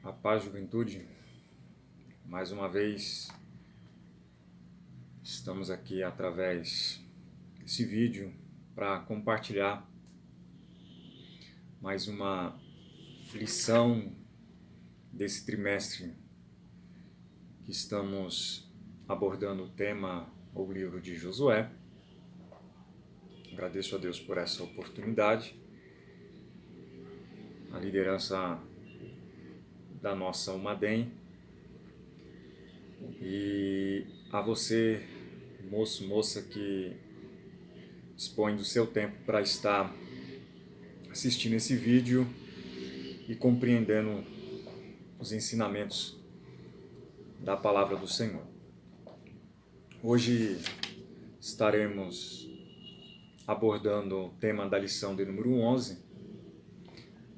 A paz, juventude, mais uma vez estamos aqui através desse vídeo para compartilhar mais uma lição desse trimestre que estamos abordando o tema ou livro de Josué. Agradeço a Deus por essa oportunidade, a liderança da nossa Umadem e a você, moço, moça, que dispõe do seu tempo para estar assistindo esse vídeo e compreendendo os ensinamentos da palavra do Senhor. Hoje estaremos abordando o tema da lição de número 11,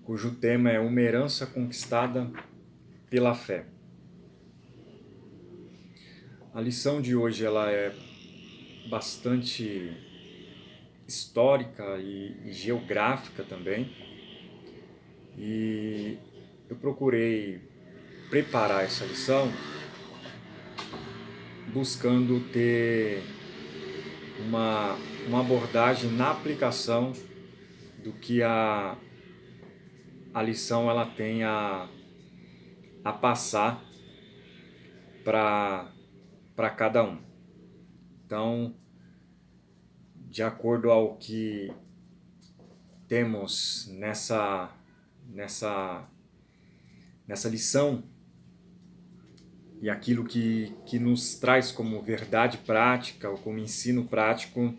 cujo tema é uma herança conquistada pela fé. A lição de hoje ela é bastante histórica e geográfica também, e eu procurei preparar essa lição buscando ter uma abordagem na aplicação do que a lição ela tem a passar para cada um. Então, de acordo ao que temos nessa lição e aquilo que nos traz como verdade prática ou como ensino prático,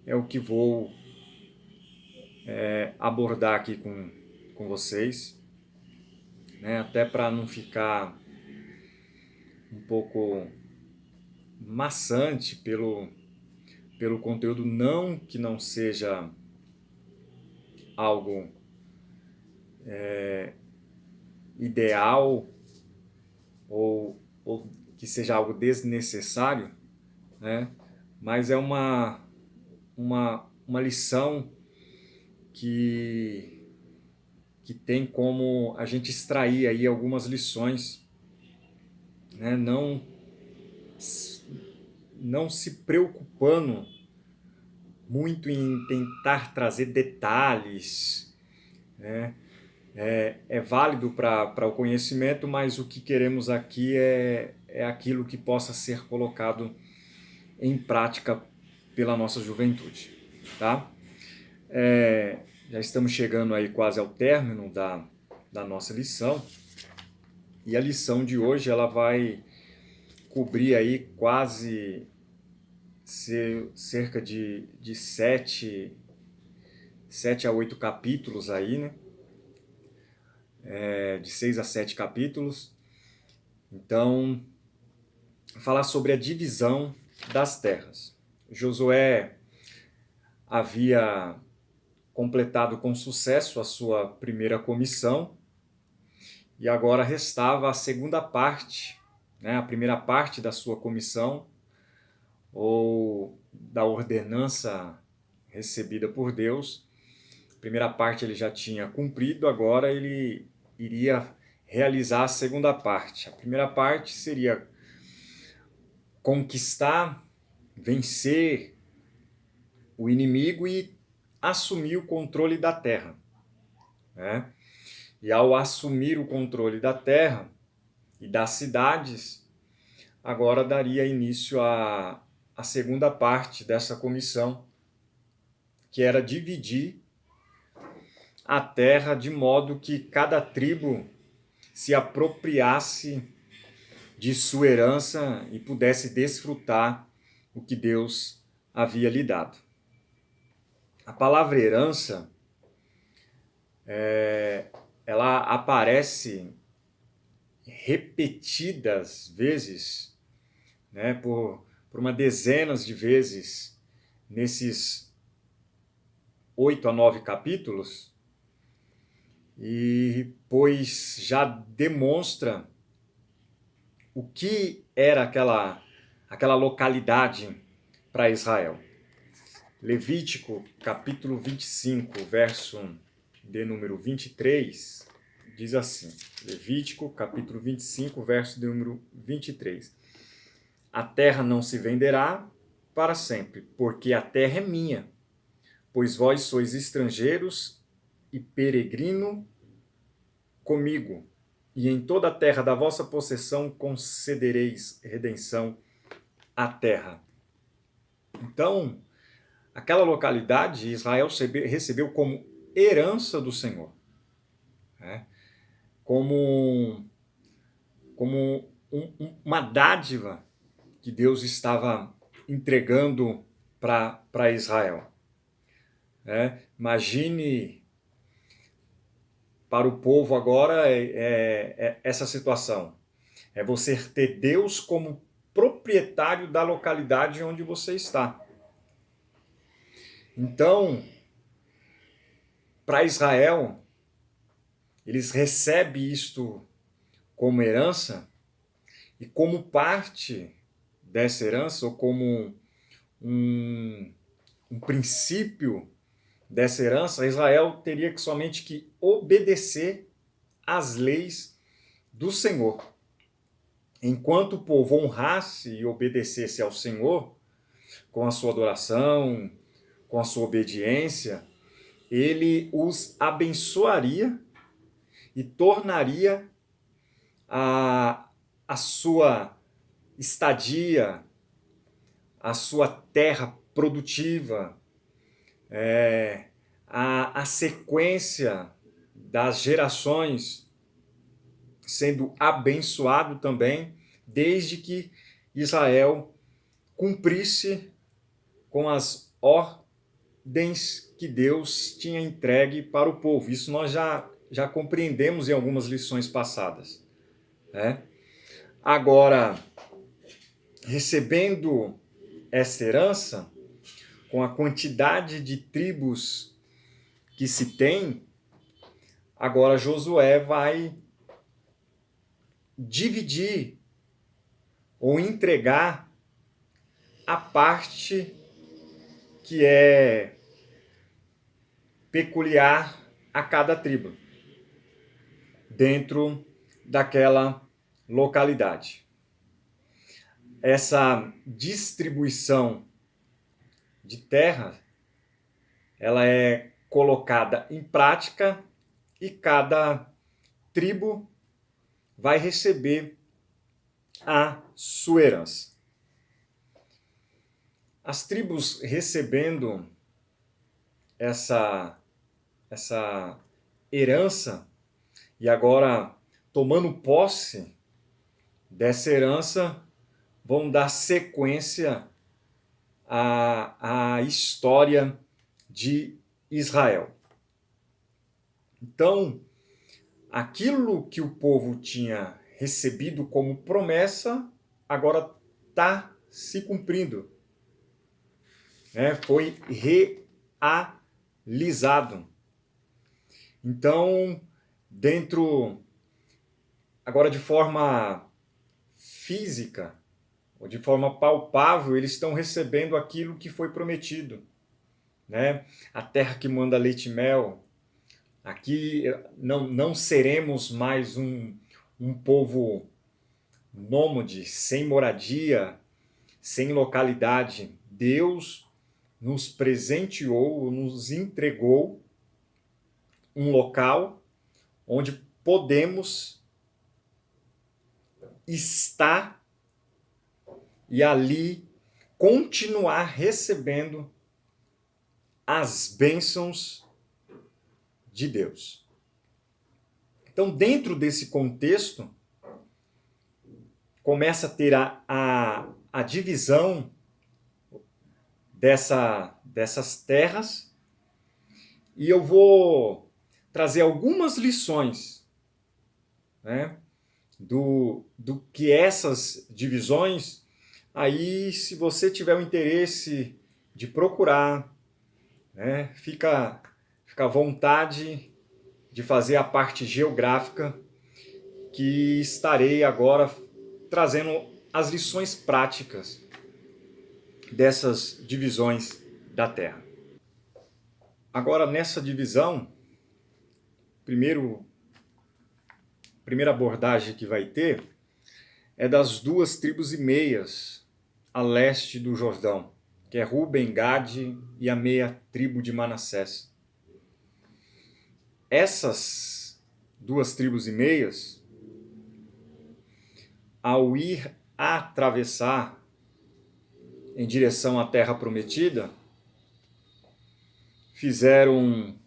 é o que vou abordar aqui com vocês, né? Até para não ficar um pouco maçante pelo conteúdo, não que não seja algo ideal ou que seja algo desnecessário, né? Mas é uma lição que tem como a gente extrair aí algumas lições, né? Não se preocupando muito em tentar trazer detalhes, né? É válido para o conhecimento, mas o que queremos aqui é aquilo que possa ser colocado em prática pela nossa juventude, tá? Já estamos chegando aí quase ao término da nossa lição, e a lição de hoje ela vai cobrir aí quase cerca de 7 a 8 capítulos aí, né? De 6 a 7 capítulos. Então, falar sobre a divisão das terras. Josué havia completado com sucesso a sua primeira comissão e agora restava a segunda parte, né? A primeira parte da sua comissão ou da ordenança recebida por Deus. A primeira parte ele já tinha cumprido, agora ele iria realizar a segunda parte. A primeira parte seria conquistar, vencer o inimigo e assumir o controle da terra, né? E ao assumir o controle da terra e das cidades, agora daria início à segunda parte dessa comissão, que era dividir a terra de modo que cada tribo se apropriasse de sua herança e pudesse desfrutar o que Deus havia lhe dado. A palavra herança, ela aparece repetidas vezes, né, por uma dezenas de vezes nesses 8 a 9 capítulos, e pois já demonstra o que era aquela localidade para Israel. Levítico, capítulo 25, verso de número 23, diz assim, Levítico, capítulo 25, verso de número 23. A terra não se venderá para sempre, porque a terra é minha, pois vós sois estrangeiros e peregrino comigo, e em toda a terra da vossa possessão concedereis redenção à terra. Então, aquela localidade Israel recebeu como herança do Senhor, né? como uma dádiva que Deus estava entregando para Israel. Imagine para o povo agora essa situação. É você ter Deus como proprietário da localidade onde você está. Então, para Israel, eles recebem isto como herança, e como parte dessa herança, ou como um princípio dessa herança, Israel teria que somente que obedecer às leis do Senhor. Enquanto o povo honrasse e obedecesse ao Senhor, com a sua adoração, com a sua obediência, ele os abençoaria e tornaria a sua estadia, a sua terra produtiva, a sequência das gerações sendo abençoado também, desde que Israel cumprisse com as ordens que Deus tinha entregue para o povo. Isso nós já compreendemos em algumas lições passadas. Agora, recebendo essa herança, com a quantidade de tribos que se tem, agora Josué vai dividir ou entregar a parte que é peculiar a cada tribo dentro daquela localidade. Essa distribuição de terra, ela é colocada em prática e cada tribo vai receber a sua herança. As tribos recebendo essa herança e agora tomando posse dessa herança, vão dar sequência à história de Israel. Então, aquilo que o povo tinha recebido como promessa, agora está se cumprindo. Foi realizado. Então, agora de forma física, ou de forma palpável, eles estão recebendo aquilo que foi prometido. A terra que manda leite e mel. Aqui não seremos mais um povo nômade, sem moradia, sem localidade. Deus nos presenteou, nos entregou um local onde podemos estar e ali continuar recebendo as bênçãos de Deus. Então, dentro desse contexto, começa a ter a divisão dessas terras, e eu vou trazer algumas lições, do que essas divisões. Aí, se você tiver o interesse de procurar, fica à vontade de fazer a parte geográfica, que estarei agora trazendo as lições práticas dessas divisões da terra. Agora, nessa divisão, primeiro primeira abordagem que vai ter é das 2,5 tribos a leste do Jordão, que é Ruben, Gade e a meia tribo de Manassés. Essas 2,5 tribos, ao ir atravessar em direção à Terra Prometida, fizeram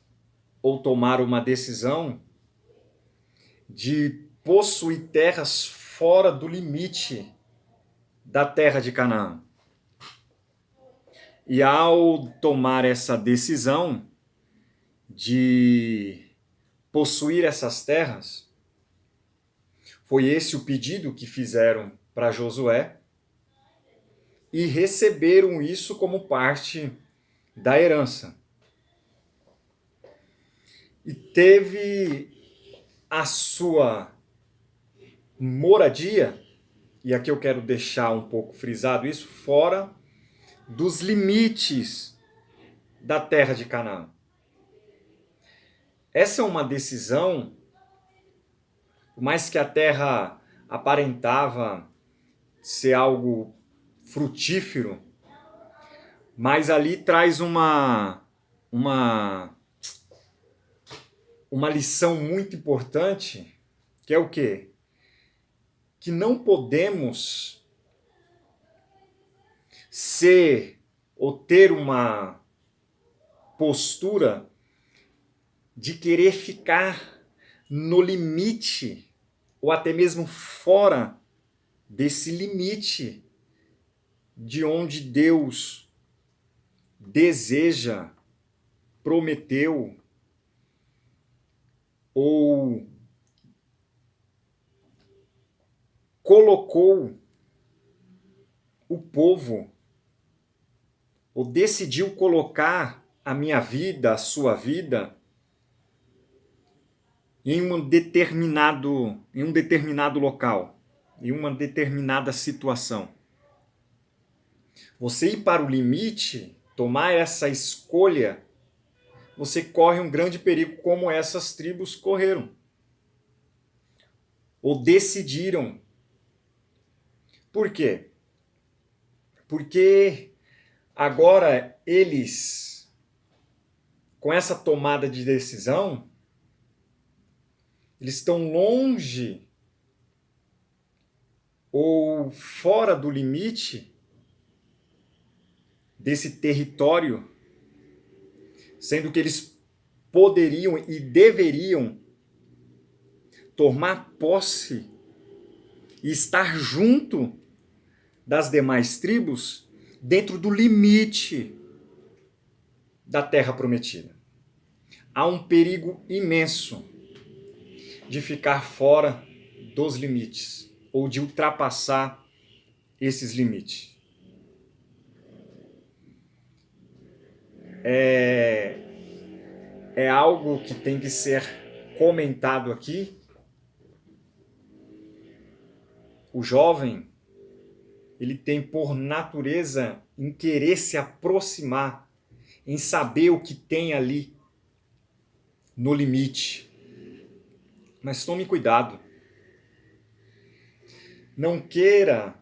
ou tomaram uma decisão de possuir terras fora do limite da terra de Canaã. E ao tomar essa decisão de possuir essas terras, foi esse o pedido que fizeram para Josué e receberam isso como parte da herança. E teve a sua moradia, e aqui eu quero deixar um pouco frisado isso, fora dos limites da terra de Canaã. Essa é uma decisão, por mais que a terra aparentava ser algo frutífero, mas ali traz uma lição muito importante, que é o quê? Que não podemos ser ou ter uma postura de querer ficar no limite ou até mesmo fora desse limite de onde Deus deseja, prometeu ou colocou o povo, ou decidiu colocar a minha vida, a sua vida, em um determinado local, em uma determinada situação. Você ir para o limite, tomar essa escolha, você corre um grande perigo, como essas tribos correram. Ou decidiram. Por quê? Porque agora eles, com essa tomada de decisão, eles estão longe ou fora do limite desse território, sendo que eles poderiam e deveriam tomar posse e estar junto das demais tribos dentro do limite da Terra Prometida. Há um perigo imenso de ficar fora dos limites ou de ultrapassar esses limites. É algo que tem que ser comentado aqui. O jovem, ele tem por natureza em querer se aproximar, em saber o que tem ali no limite. Mas tome cuidado. Não queira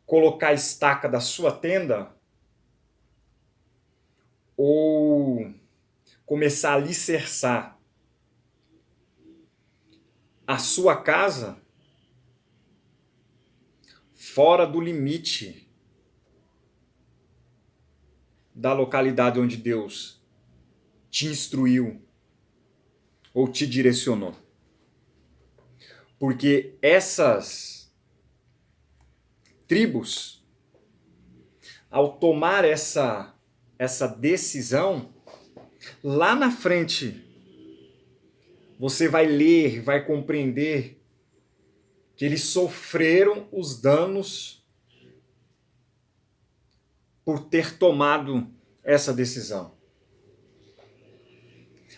colocar a estaca da sua tenda ou começar a alicerçar a sua casa fora do limite da localidade onde Deus te instruiu ou te direcionou. Porque essas tribos, ao tomar essa decisão, lá na frente, você vai ler, vai compreender que eles sofreram os danos por ter tomado essa decisão.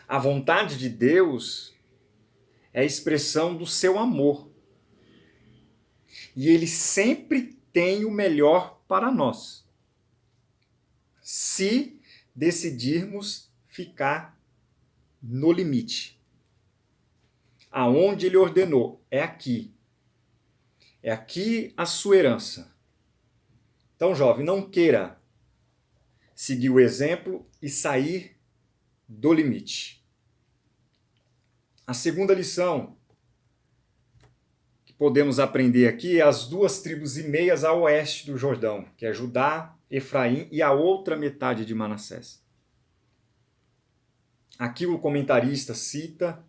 A vontade de Deus é a expressão do seu amor. E ele sempre tem o melhor para nós, se decidirmos ficar no limite. aonde ele ordenou. É aqui. É aqui a sua herança. Então, jovem, não queira seguir o exemplo e sair do limite. A segunda lição que podemos aprender aqui é as 2,5 tribos a oeste do Jordão, que é Judá, Efraim e a outra metade de Manassés. Aqui o comentarista cita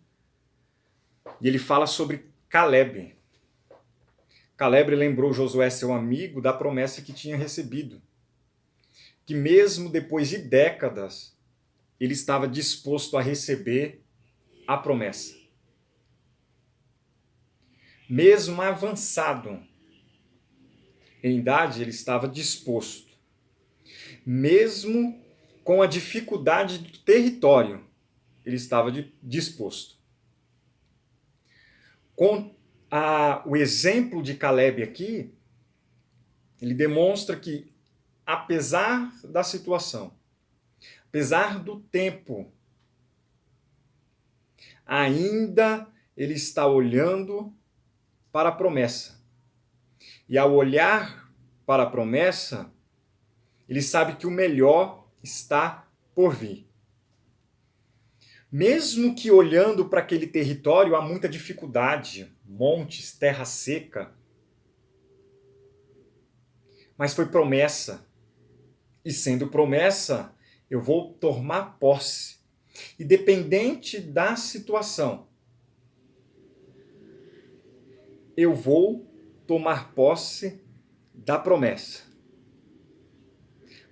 e ele fala sobre Caleb. Caleb lembrou Josué, seu amigo, da promessa que tinha recebido. Que mesmo depois de décadas, ele estava disposto a receber a promessa. Mesmo avançado em idade, ele estava disposto. Mesmo com a dificuldade do território, ele estava disposto. Com o exemplo de Caleb aqui, ele demonstra que, apesar da situação, apesar do tempo, ainda ele está olhando para a promessa. E ao olhar para a promessa, ele sabe que o melhor está por vir. Mesmo que olhando para aquele território há muita dificuldade, montes, terra seca, mas foi promessa. E sendo promessa, eu vou tomar posse. Independente da situação, eu vou tomar posse da promessa.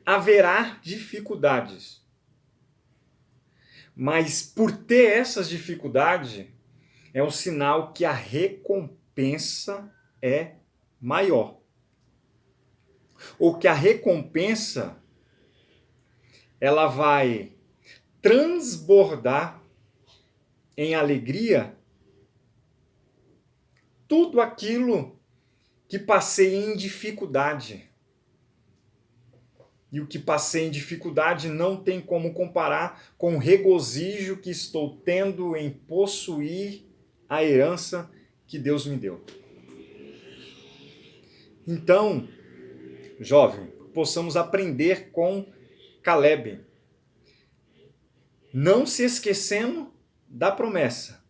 Haverá dificuldades. Mas por ter essas dificuldades, é um sinal que a recompensa é maior. Ou que a recompensa ela vai transbordar em alegria tudo aquilo que passei em dificuldade. E o que passei em dificuldade não tem como comparar com o regozijo que estou tendo em possuir a herança que Deus me deu. Então, jovem, possamos aprender com Caleb, não se esquecendo da promessa,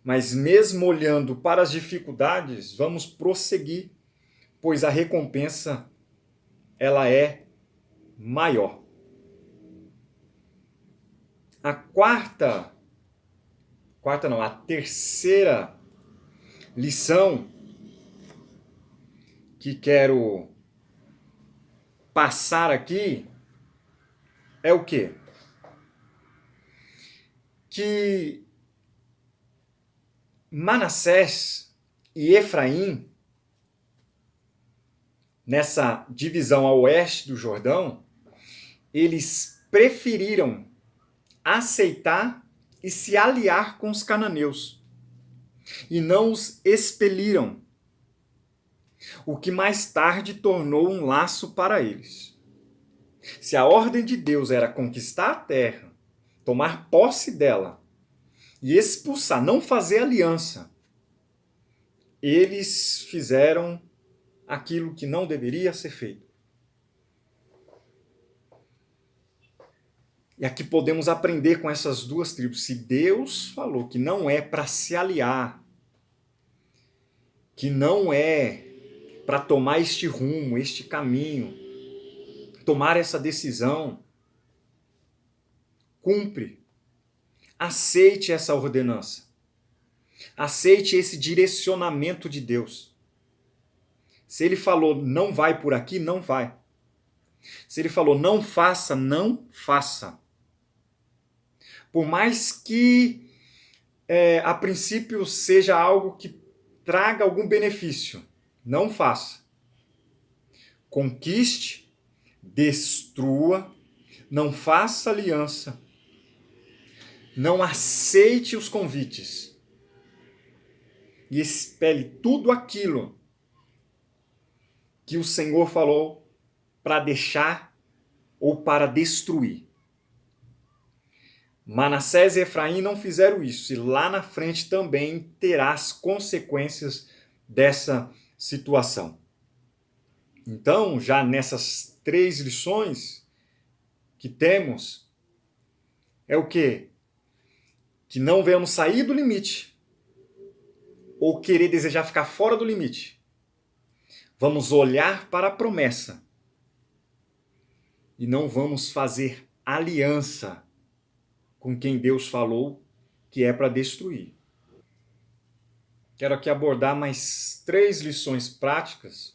mas mesmo olhando para as dificuldades, vamos prosseguir, pois a recompensa ela é maior. A terceira lição que quero passar aqui é o quê? Que Manassés e Efraim, nessa divisão a oeste do Jordão, eles preferiram aceitar e se aliar com os cananeus e não os expeliram, o que mais tarde tornou um laço para eles. Se a ordem de Deus era conquistar a terra, tomar posse dela e expulsar, não fazer aliança, eles fizeram aquilo que não deveria ser feito. E aqui podemos aprender com essas duas tribos. Se Deus falou que não é para se aliar, que não é para tomar este rumo, este caminho, tomar essa decisão, cumpre. Aceite essa ordenança. Aceite esse direcionamento de Deus. Se ele falou não vai por aqui, não vai. Se ele falou não faça, não faça. Por mais que a princípio seja algo que traga algum benefício, não faça. Conquiste, destrua, não faça aliança, não aceite os convites e espelhe tudo aquilo que o Senhor falou para deixar ou para destruir. Manassés e Efraim não fizeram isso, e lá na frente também terá as consequências dessa situação. Então, já nessas 3 lições que temos, é o quê? Que não venhamos sair do limite, ou querer desejar ficar fora do limite. Vamos olhar para a promessa e não vamos fazer aliança com quem Deus falou que é para destruir. Quero aqui abordar mais 3 lições práticas.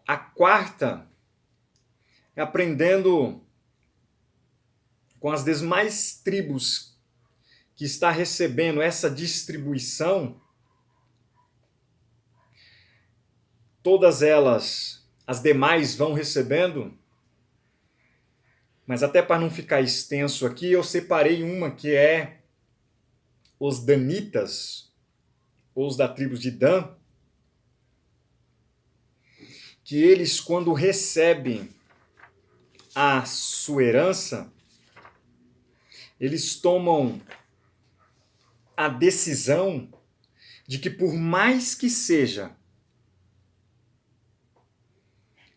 A quarta é aprendendo com as demais tribos que está recebendo essa distribuição. Todas elas, as demais vão recebendo, mas até para não ficar extenso aqui, eu separei uma que é os danitas, ou os da tribo de Dan, que eles, quando recebem a sua herança, eles tomam a decisão de que, por mais que seja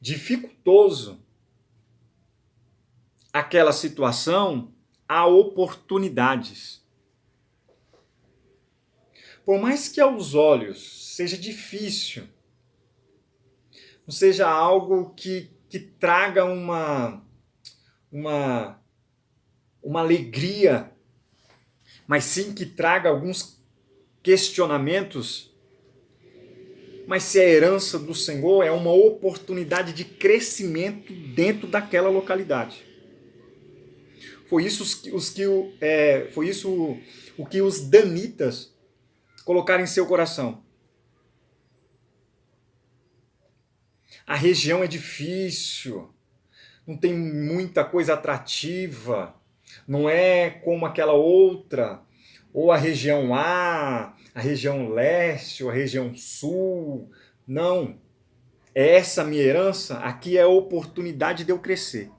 dificultoso aquela situação, há oportunidades. Por mais que aos olhos seja difícil, não seja algo que traga uma alegria, mas sim que traga alguns questionamentos. Mas se a herança do Senhor é uma oportunidade de crescimento dentro daquela localidade. Foi isso o que os danitas colocaram em seu coração. A região é difícil, não tem muita coisa atrativa, não é como aquela outra, ou a região A, a região leste, ou a região sul. Não. É essa minha herança, aqui é a oportunidade de eu crescer.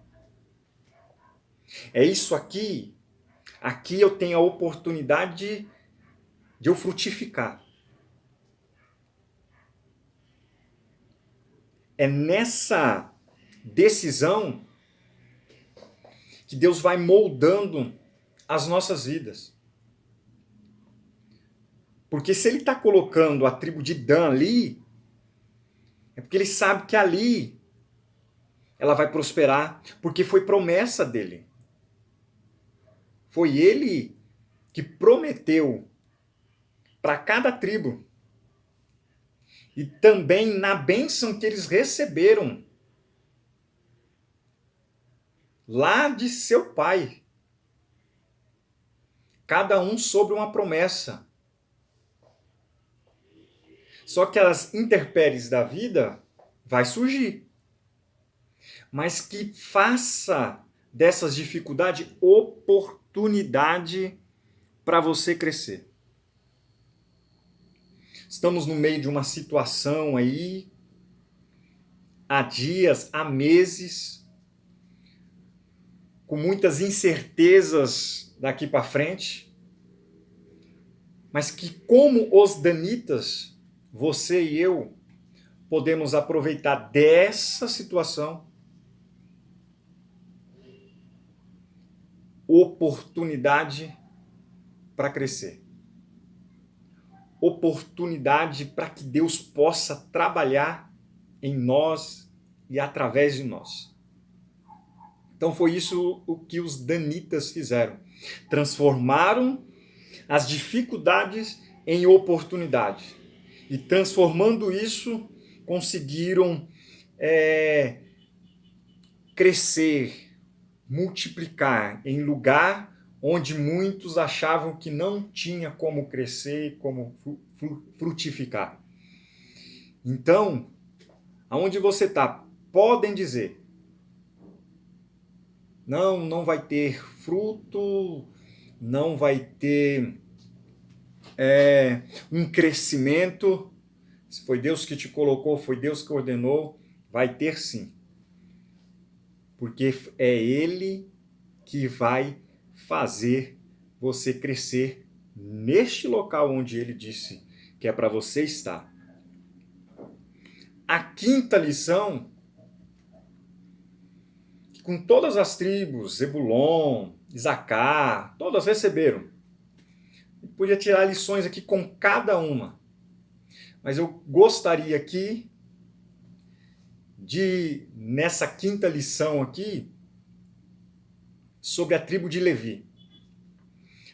É isso aqui eu tenho a oportunidade de eu frutificar. É nessa decisão que Deus vai moldando as nossas vidas. Porque se ele está colocando a tribo de Dan ali, é porque ele sabe que ali ela vai prosperar, porque foi promessa dele. Foi ele que prometeu para cada tribo. E também na bênção que eles receberam lá de seu pai. Cada um sobre uma promessa. Só que as intempéries da vida vai surgir. Mas que faça dessas dificuldades oportunidade para você crescer. Estamos no meio de uma situação aí, há dias, há meses, com muitas incertezas daqui para frente, mas que, como os danitas, você e eu podemos aproveitar dessa situação oportunidade para crescer. Oportunidade para que Deus possa trabalhar em nós e através de nós. Então foi isso o que os danitas fizeram. Transformaram as dificuldades em oportunidade. E transformando isso, conseguiram crescer, multiplicar em lugar onde muitos achavam que não tinha como crescer, como frutificar. Então, aonde você está, podem dizer, não vai ter fruto, não vai ter um crescimento. Se foi Deus que te colocou, foi Deus que ordenou, vai ter sim. porque é Ele que vai fazer você crescer neste local onde Ele disse que é para você estar. A quinta lição, com todas as tribos, Zebulon, Isacar, todas receberam. Eu podia tirar lições aqui com cada uma, mas eu gostaria aqui de, nessa quinta lição aqui, sobre a tribo de Levi.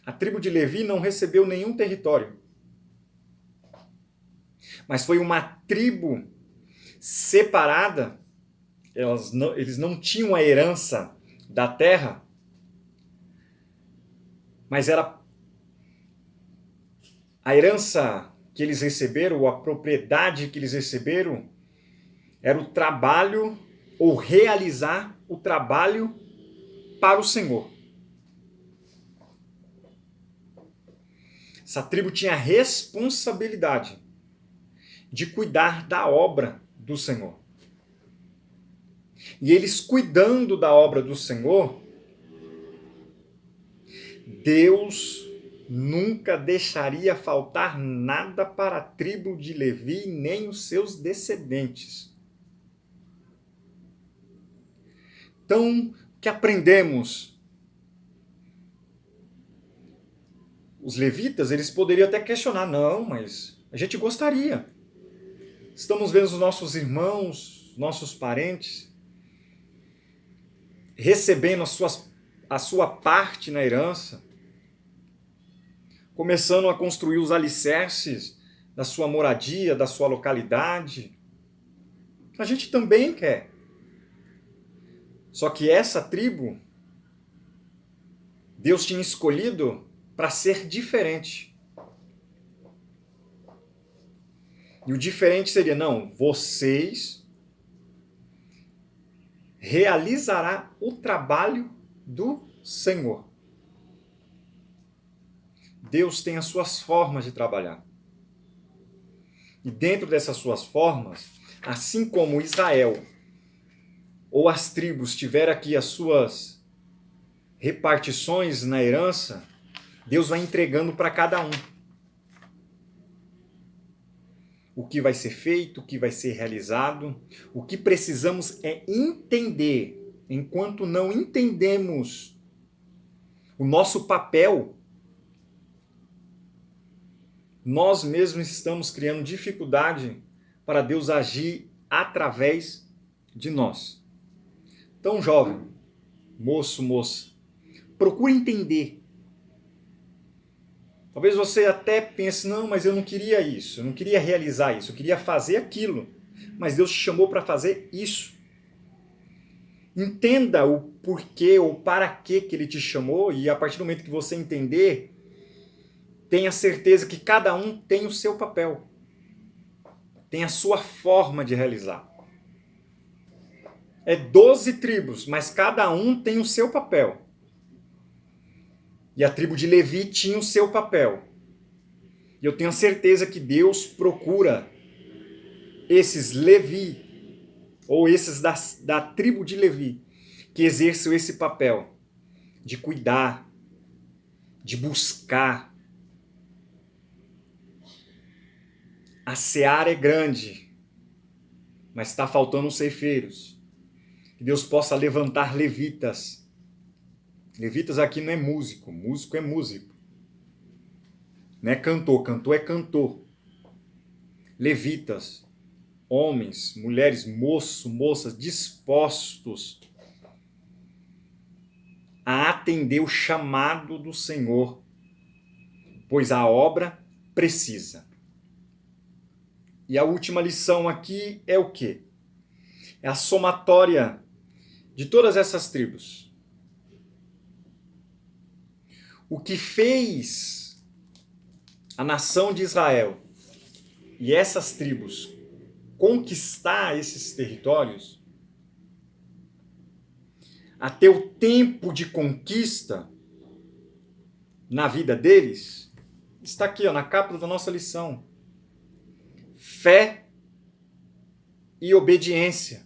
A tribo de Levi não recebeu nenhum território, mas foi uma tribo separada. Eles não tinham a herança da terra, mas era a herança que eles receberam, ou a propriedade que eles receberam, era o trabalho, ou realizar o trabalho para o Senhor. Essa tribo tinha a responsabilidade de cuidar da obra do Senhor. E eles cuidando da obra do Senhor, Deus nunca deixaria faltar nada para a tribo de Levi, nem os seus descendentes. Então, o que aprendemos? Os levitas, eles poderiam até questionar, não, mas a gente gostaria. Estamos vendo os nossos irmãos, nossos parentes, recebendo a sua parte na herança, começando a construir os alicerces da sua moradia, da sua localidade. A gente também quer. Só que essa tribo, Deus tinha escolhido para ser diferente. E o diferente seria, não, vocês realizarão o trabalho do Senhor. Deus tem as suas formas de trabalhar. E dentro dessas suas formas, assim como Israel ou as tribos tiveram aqui as suas repartições na herança, Deus vai entregando para cada um o que vai ser feito, o que vai ser realizado. O que precisamos é entender. Enquanto não entendemos o nosso papel, nós mesmos estamos criando dificuldade para Deus agir através de nós. Então, jovem, moço, moça, procure entender. Talvez você até pense, não, mas eu não queria isso, eu não queria realizar isso, eu queria fazer aquilo. Mas Deus te chamou para fazer isso. Entenda o porquê ou para que Ele te chamou, e a partir do momento que você entender, tenha certeza que cada um tem o seu papel, tem a sua forma de realizar. É 12 tribos, mas cada um tem o seu papel. E a tribo de Levi tinha o seu papel. E eu tenho a certeza que Deus procura esses Levi, ou esses da tribo de Levi, que exerçam esse papel de cuidar, de buscar. A seara é grande, mas está faltando os ceifeiros. Que Deus possa levantar levitas. Levitas aqui não é músico, músico é músico. Não é cantor, cantor é cantor. Levitas, homens, mulheres, moças, dispostos a atender o chamado do Senhor, pois a obra precisa. E a última lição aqui é o quê? É a somatória de todas essas tribos. O que fez a nação de Israel e essas tribos conquistar esses territórios, até o tempo de conquista na vida deles, está aqui, na capa da nossa lição. Fé e obediência.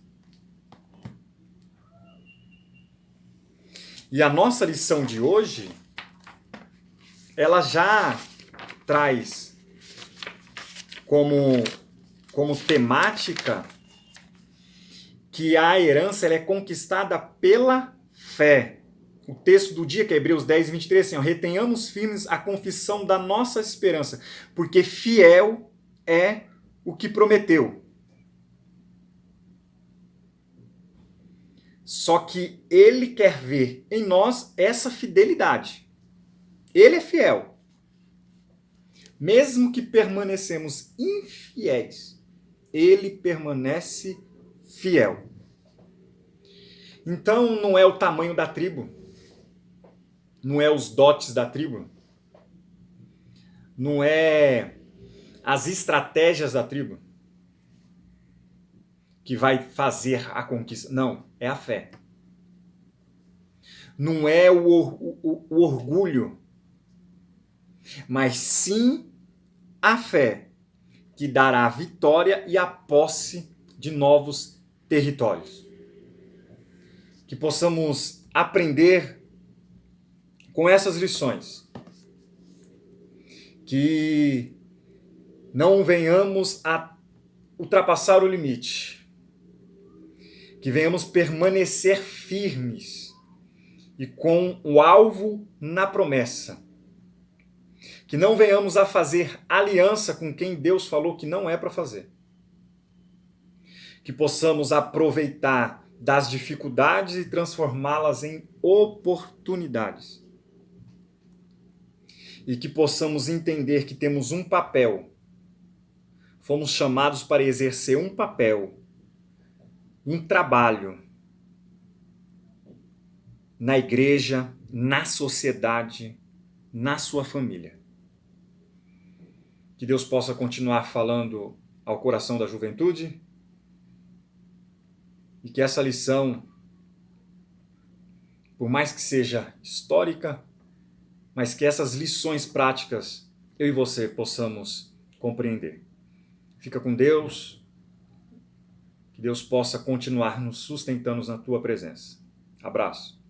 E a nossa lição de hoje, ela já traz como temática que a herança ela é conquistada pela fé. O texto do dia, que é Hebreus 10, 23, assim, ó, retenhamos firmes a confissão da nossa esperança, porque fiel é o que prometeu. Só que ele quer ver em nós essa fidelidade. Ele é fiel. Mesmo que permanecemos infiéis, ele permanece fiel. Então não é o tamanho da tribo, não é os dotes da tribo, não é as estratégias da tribo que vai fazer a conquista. Não, é a fé. Não é o orgulho, mas sim a fé que dará a vitória e a posse de novos territórios. Que possamos aprender com essas lições. Que não venhamos a ultrapassar o limite. Que venhamos permanecer firmes e com o alvo na promessa. Que não venhamos a fazer aliança com quem Deus falou que não é para fazer. Que possamos aproveitar das dificuldades e transformá-las em oportunidades. E que possamos entender que temos um papel. Fomos chamados para exercer um papel, um trabalho na igreja, na sociedade, na sua família. Que Deus possa continuar falando ao coração da juventude e que essa lição, por mais que seja histórica, mas que essas lições práticas eu e você possamos compreender. Fica com Deus, que Deus possa continuar nos sustentando na tua presença. Abraço.